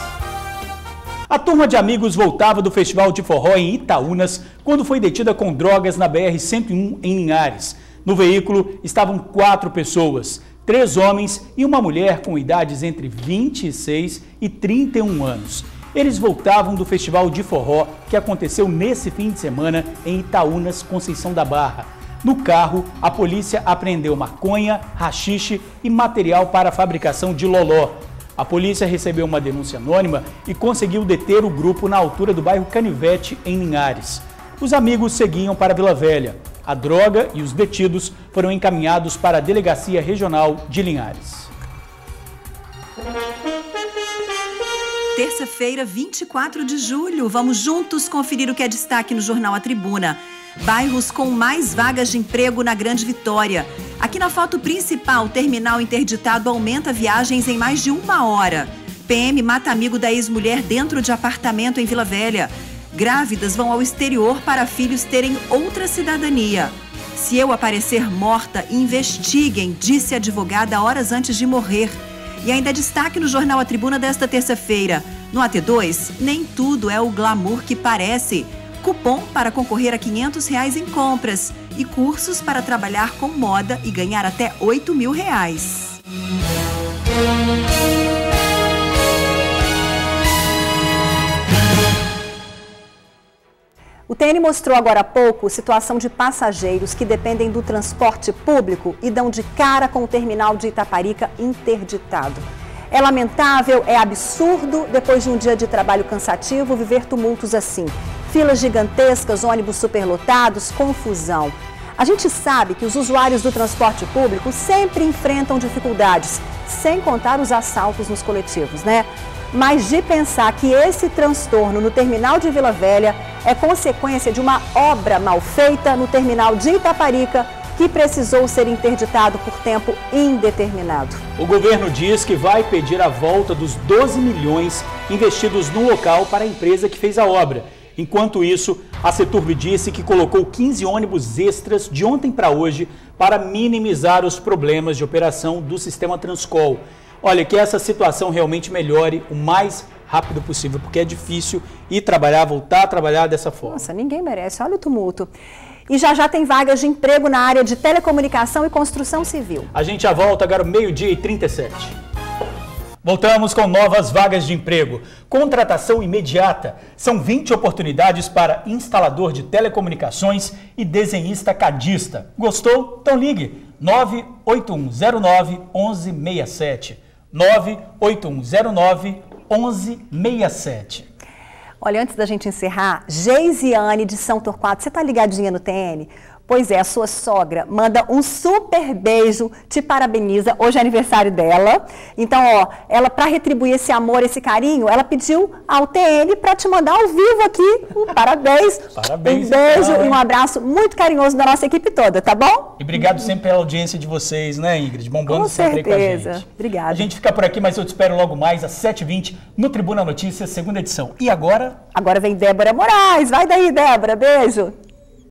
A turma de amigos voltava do Festival de Forró em Itaúnas quando foi detida com drogas na BR-101 em Linhares. No veículo estavam 4 pessoas, 3 homens e uma mulher com idades entre 26 e 31 anos. Eles voltavam do Festival de Forró que aconteceu nesse fim de semana em Itaúnas, Conceição da Barra. No carro, a polícia apreendeu maconha, haxixe e material para a fabricação de loló. A polícia recebeu uma denúncia anônima e conseguiu deter o grupo na altura do bairro Canivete, em Linhares. Os amigos seguiam para Vila Velha. A droga e os detidos foram encaminhados para a Delegacia Regional de Linhares. Terça-feira, 24 de julho. Vamos juntos conferir o que é destaque no Jornal A Tribuna. Bairros com mais vagas de emprego na Grande Vitória. Aqui na foto principal, terminal interditado aumenta viagens em mais de 1 hora. PM mata amigo da ex-mulher dentro de apartamento em Vila Velha. Grávidas vão ao exterior para filhos terem outra cidadania. Se eu aparecer morta, investiguem, disse a advogada horas antes de morrer. E ainda destaque no Jornal A Tribuna desta terça-feira. No AT2, nem tudo é o glamour que parece. Cupom para concorrer a R$500 em compras e cursos para trabalhar com moda e ganhar até R$8.000. O TN mostrou agora há pouco situação de passageiros que dependem do transporte público e dão de cara com o terminal de Itaparica interditado. É lamentável, é absurdo, depois de um dia de trabalho cansativo, viver tumultos assim. Filas gigantescas, ônibus superlotados, confusão. A gente sabe que os usuários do transporte público sempre enfrentam dificuldades, sem contar os assaltos nos coletivos, né? Mas de pensar que esse transtorno no terminal de Vila Velha é consequência de uma obra mal feita no terminal de Itaparica, que precisou ser interditado por tempo indeterminado. O governo diz que vai pedir a volta dos 12 milhões investidos no local para a empresa que fez a obra. Enquanto isso, a Ceturb disse que colocou 15 ônibus extras de ontem para hoje para minimizar os problemas de operação do sistema Transcol. Olha, que essa situação realmente melhore o mais rápido possível, porque é difícil ir trabalhar, voltar a trabalhar dessa forma. Nossa, ninguém merece, olha o tumulto. E já tem vagas de emprego na área de telecomunicação e construção civil. A gente já volta agora 12h37. Voltamos com novas vagas de emprego. Contratação imediata. São 20 oportunidades para instalador de telecomunicações e desenhista cadista. Gostou? Então ligue 98109-1167. 98109-1167. Olha, antes da gente encerrar, Geisiane de São Torquato, você tá ligadinha no TN? Pois é, a sua sogra manda um super beijo, te parabeniza, hoje é aniversário dela. Então, ó, ela, para retribuir esse amor, esse carinho, ela pediu ao TN para te mandar ao vivo aqui um parabéns. Parabéns. Um beijo e um abraço muito carinhoso da nossa equipe toda, tá bom? E obrigado sempre pela audiência de vocês, né, Ingrid? Bombando sempre com a gente. Obrigada. A gente fica por aqui, mas eu te espero logo mais às 7h20 no Tribuna Notícias, segunda edição. E agora? Agora vem Débora Moraes. Vai daí, Débora. Beijo.